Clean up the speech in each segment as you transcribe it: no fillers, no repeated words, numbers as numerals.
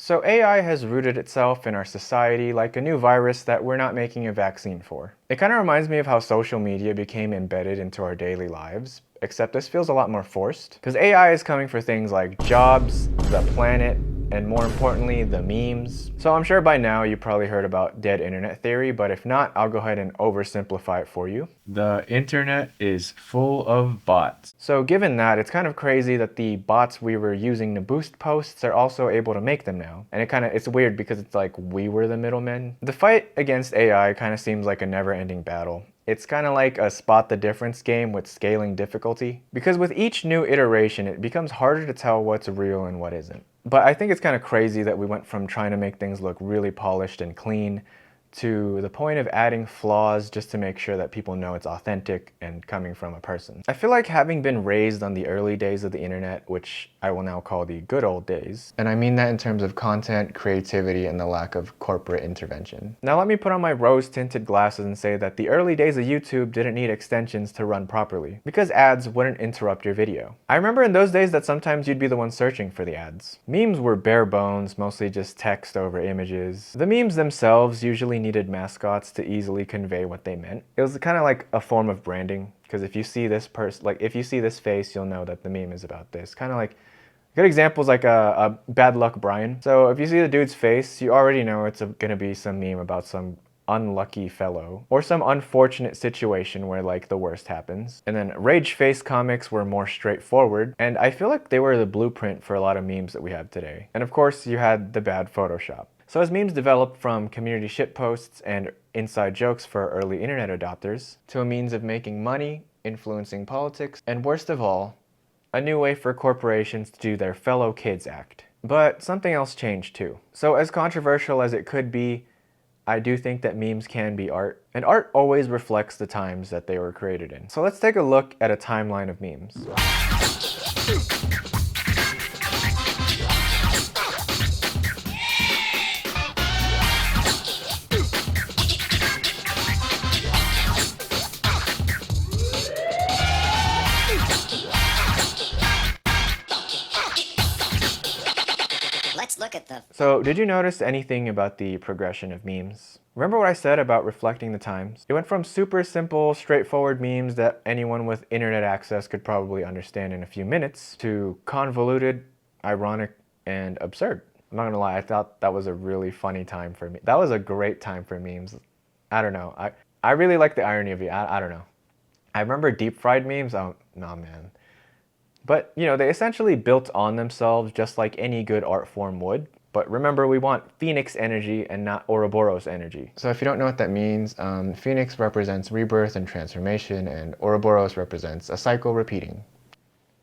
So AI has rooted itself in our society like a new virus that we're not making a vaccine for. It kind of reminds me of how social media became embedded into our daily lives, except this feels a lot more forced. Because AI is coming for things like jobs, the planet, and more importantly, the memes. So I'm sure by now you probably heard about dead internet theory, but if not, I'll go ahead and oversimplify it for you. The internet is full of bots. So given that, it's kind of crazy that the bots we were using to boost posts are also able to make them now. And it's weird because it's like we were the middlemen. The fight against AI kind of seems like a never-ending battle. It's kind of like a spot the difference game with scaling difficulty. Because with each new iteration, it becomes harder to tell what's real and what isn't. But I think it's kind of crazy that we went from trying to make things look really polished and clean to the point of adding flaws just to make sure that people know it's authentic and coming from a person. I feel like having been raised on the early days of the internet, which I will now call the good old days, and I mean that in terms of content, creativity, and the lack of corporate intervention. Now let me put on my rose-tinted glasses and say that the early days of YouTube didn't need extensions to run properly, because ads wouldn't interrupt your video. I remember in those days that sometimes you'd be the one searching for the ads. Memes were bare bones, mostly just text over images. The memes themselves usually needed mascots to easily convey what they meant. It was kind of like a form of branding, because if you see this if you see this face, you'll know that the meme is about this. Kind of like, good examples like a Bad Luck Brian. So if you see the dude's face, you already know it's gonna be some meme about some unlucky fellow or some unfortunate situation where like the worst happens. And then Rage Face comics were more straightforward, and I feel like they were the blueprint for a lot of memes that we have today. And of course you had the bad Photoshop. So as memes developed from community shitposts and inside jokes for early internet adopters to a means of making money, influencing politics, and worst of all, a new way for corporations to do their fellow kids act. But something else changed too. So as controversial as it could be, I do think that memes can be art, and art always reflects the times that they were created in. So let's take a look at a timeline of memes. So did you notice anything about the progression of memes? Remember what I said about reflecting the times? It went from super simple, straightforward memes that anyone with internet access could probably understand in a few minutes to convoluted, ironic, and absurd. I'm not gonna lie, I thought that was a really funny time for me. That was a great time for memes. I don't know. I really like the irony of it. I don't know. I remember deep fried memes. Oh, nah, man. But, you know, they essentially built on themselves just like any good art form would. But remember, we want Phoenix energy and not Ouroboros energy. So if you don't know what that means, Phoenix represents rebirth and transformation, and Ouroboros represents a cycle repeating.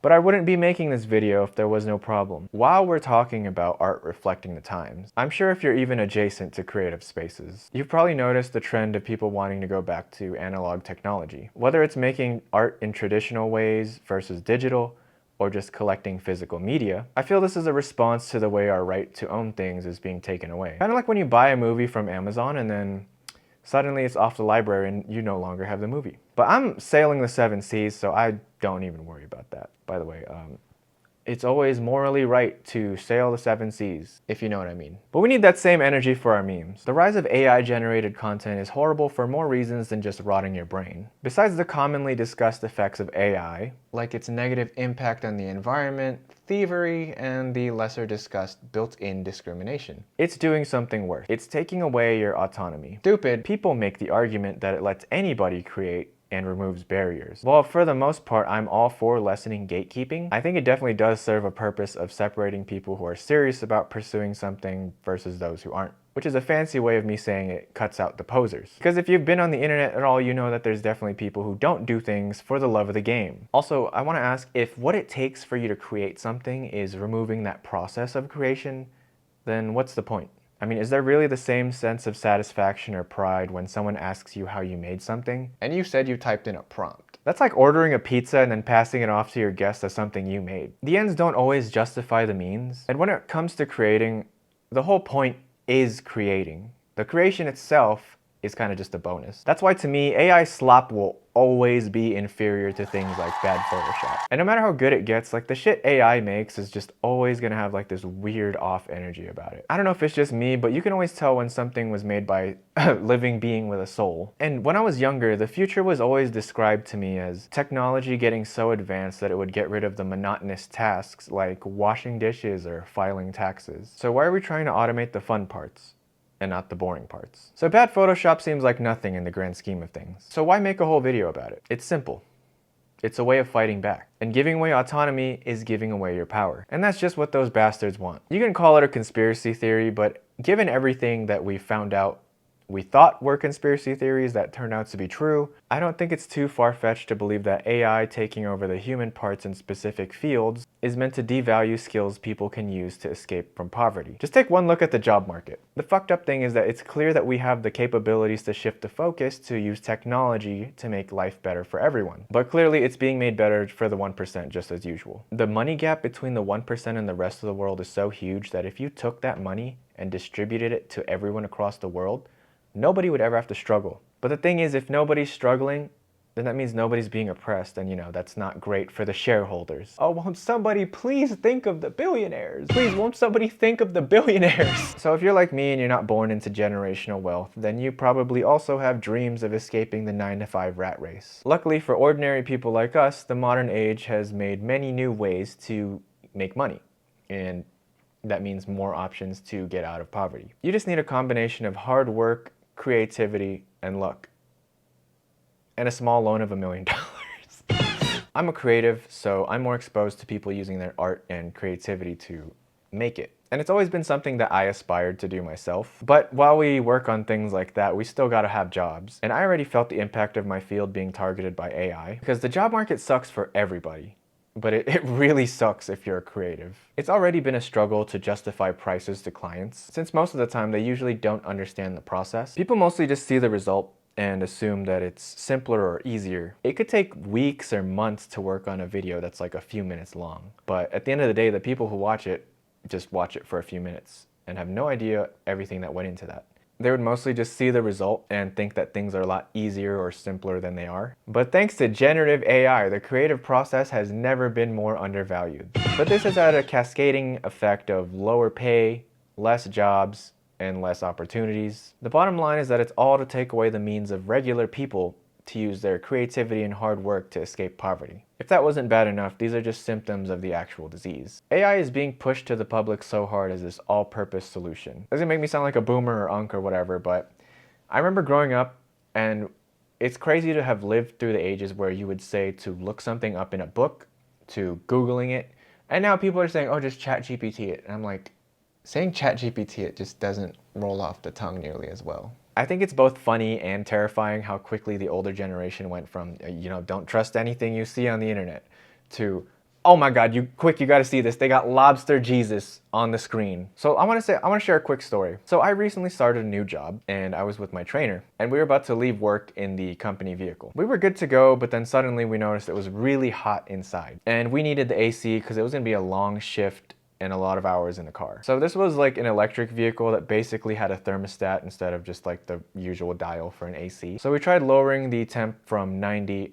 But I wouldn't be making this video if there was no problem. While we're talking about art reflecting the times, I'm sure if you're even adjacent to creative spaces, you've probably noticed the trend of people wanting to go back to analog technology. Whether it's making art in traditional ways versus digital, or just collecting physical media, I feel this is a response to the way our right to own things is being taken away. Kind of like when you buy a movie from Amazon and then suddenly it's off the library and you no longer have the movie. But I'm sailing the 7 seas, so I don't even worry about that. By the way, it's always morally right to sail the 7 seas, if you know what I mean. But we need that same energy for our memes. The rise of AI-generated content is horrible for more reasons than just rotting your brain. Besides the commonly discussed effects of AI, like its negative impact on the environment, thievery, and the lesser discussed built-in discrimination, it's doing something worse. It's taking away your autonomy. Stupid people make the argument that it lets anybody create and removes barriers. While for the most part I'm all for lessening gatekeeping, I think it definitely does serve a purpose of separating people who are serious about pursuing something versus those who aren't. Which is a fancy way of me saying it cuts out the posers. Because if you've been on the internet at all, you know that there's definitely people who don't do things for the love of the game. Also, I want to ask, if what it takes for you to create something is removing that process of creation, then what's the point? I mean, is there really the same sense of satisfaction or pride when someone asks you how you made something, and you said you typed in a prompt? That's like ordering a pizza and then passing it off to your guests as something you made. The ends don't always justify the means, and when it comes to creating, the whole point is creating. The creation itself is kind of just a bonus. That's why to me, AI slop will always be inferior to things like bad Photoshop. And no matter how good it gets, like the shit AI makes is just always gonna have like this weird off energy about it. I don't know if it's just me, but you can always tell when something was made by a living being with a soul. And when I was younger, the future was always described to me as technology getting so advanced that it would get rid of the monotonous tasks like washing dishes or filing taxes. So why are we trying to automate the fun parts and not the boring parts? So bad Photoshop seems like nothing in the grand scheme of things. So why make a whole video about it? It's simple. It's a way of fighting back. And giving away autonomy is giving away your power. And that's just what those bastards want. You can call it a conspiracy theory, but given everything that we found out we thought were conspiracy theories that turned out to be true, I don't think it's too far-fetched to believe that AI taking over the human parts in specific fields is meant to devalue skills people can use to escape from poverty. Just take one look at the job market. The fucked up thing is that it's clear that we have the capabilities to shift the focus to use technology to make life better for everyone. But clearly it's being made better for the 1% just as usual. The money gap between the 1% and the rest of the world is so huge that if you took that money and distributed it to everyone across the world, nobody would ever have to struggle. But the thing is, if nobody's struggling, then that means nobody's being oppressed, and that's not great for the shareholders. Oh, won't somebody please think of the billionaires? Please, won't somebody think of the billionaires? So if you're like me and you're not born into generational wealth, then you probably also have dreams of escaping the 9-to-5 rat race. Luckily for ordinary people like us, the modern age has made many new ways to make money. And that means more options to get out of poverty. You just need a combination of hard work, creativity, and luck. And a small loan of $1 million. I'm a creative, so I'm more exposed to people using their art and creativity to make it. And it's always been something that I aspired to do myself. But while we work on things like that, we still gotta have jobs. And I already felt the impact of my field being targeted by AI, because the job market sucks for everybody. But it really sucks if you're a creative. It's already been a struggle to justify prices to clients, since most of the time they usually don't understand the process. People mostly just see the result and assume that it's simpler or easier. It could take weeks or months to work on a video that's like a few minutes long. But at the end of the day, the people who watch it just watch it for a few minutes and have no idea everything that went into that. They would mostly just see the result and think that things are a lot easier or simpler than they are. But thanks to generative AI, the creative process has never been more undervalued. But this has had a cascading effect of lower pay, less jobs, and less opportunities. The bottom line is that it's all to take away the means of regular people to use their creativity and hard work to escape poverty. If that wasn't bad enough, these are just symptoms of the actual disease. AI is being pushed to the public so hard as this all-purpose solution. Doesn't make me sound like a boomer or unk or whatever, but I remember growing up, and it's crazy to have lived through the ages where you would say to look something up in a book, to Googling it, and now people are saying, oh, just chat GPT it. And I'm like, saying chat GPT it just doesn't roll off the tongue nearly as well. I think it's both funny and terrifying how quickly the older generation went from, don't trust anything you see on the internet, to, oh my God, you gotta see this. They got Lobster Jesus on the screen. So I wanna share a quick story. So I recently started a new job and I was with my trainer and we were about to leave work in the company vehicle. We were good to go, but then suddenly we noticed it was really hot inside and we needed the AC because it was gonna be a long shift and a lot of hours in the car. So this was like an electric vehicle that basically had a thermostat instead of just like the usual dial for an AC. So we tried lowering the temp from 90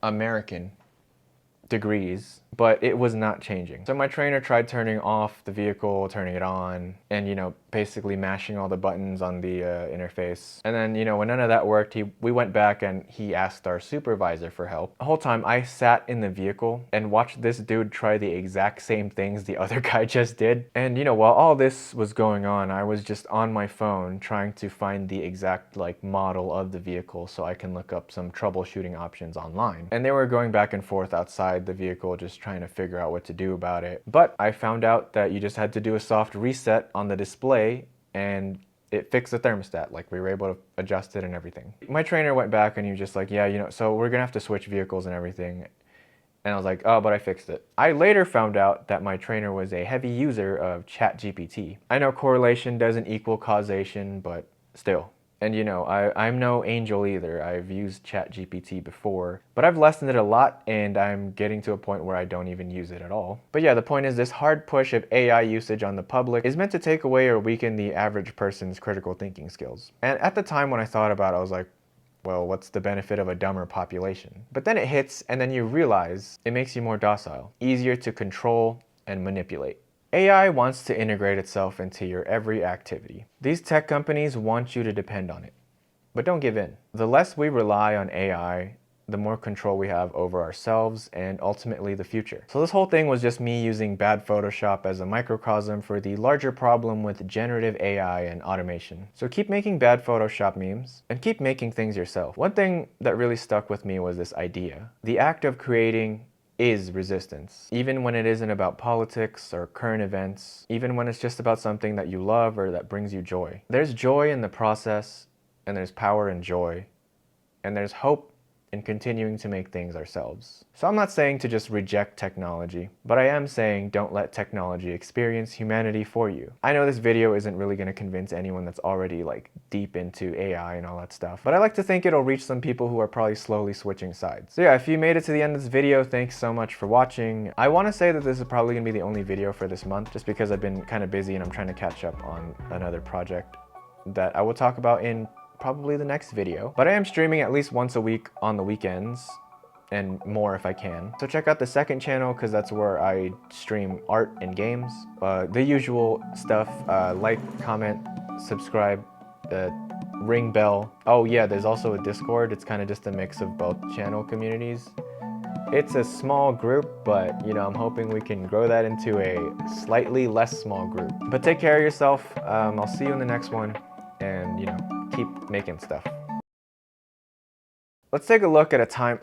American degrees, but it was not changing. So my trainer tried turning off the vehicle, turning it on, and basically mashing all the buttons on the interface. And then when none of that worked, we went back and he asked our supervisor for help. The whole time I sat in the vehicle and watched this dude try the exact same things the other guy just did. And while all this was going on, I was just on my phone trying to find the exact model of the vehicle so I can look up some troubleshooting options online. And they were going back and forth outside the vehicle just trying to figure out what to do about it. But I found out that you just had to do a soft reset on the display and it fixed the thermostat. We were able to adjust it and everything. My trainer went back and he was just like, yeah, so we're gonna have to switch vehicles and everything. And I was like, oh, but I fixed it. I later found out that my trainer was a heavy user of ChatGPT. I know correlation doesn't equal causation, but still, And you know, I'm no angel either. I've used ChatGPT before, but I've lessened it a lot and I'm getting to a point where I don't even use it at all. But yeah, the point is this hard push of AI usage on the public is meant to take away or weaken the average person's critical thinking skills. And at the time when I thought about it, I was like, well, what's the benefit of a dumber population? But then it hits and then you realize it makes you more docile, easier to control and manipulate. AI wants to integrate itself into your every activity. These tech companies want you to depend on it. But don't give in. The less we rely on AI, the more control we have over ourselves and ultimately the future. So this whole thing was just me using bad Photoshop as a microcosm for the larger problem with generative AI and automation. So keep making bad Photoshop memes and keep making things yourself. One thing that really stuck with me was this idea. The act of creating is resistance. Even when it isn't about politics or current events, even when it's just about something that you love or that brings you joy. There's joy in the process, and there's power in joy, and there's hope in continuing to make things ourselves. So I'm not saying to just reject technology, but I am saying don't let technology experience humanity for you. I know this video isn't really going to convince anyone that's already like deep into AI and all that stuff, but I like to think it'll reach some people who are probably slowly switching sides. So yeah, if you made it to the end of this video, thanks so much for watching. I want to say that this is probably going to be the only video for this month, just because I've been kind of busy and I'm trying to catch up on another project that I will talk about in probably the next video. But I am streaming at least once a week on the weekends, and more if I can. So check out the second channel because that's where I stream art and games. The usual stuff, like, comment, subscribe, ring bell. Oh yeah, there's also a Discord. It's kind of just a mix of both channel communities. It's a small group, but you know, I'm hoping we can grow that into a slightly less small group. But take care of yourself. I'll see you in the next one, and you know, keep making stuff. Let's take a look at a time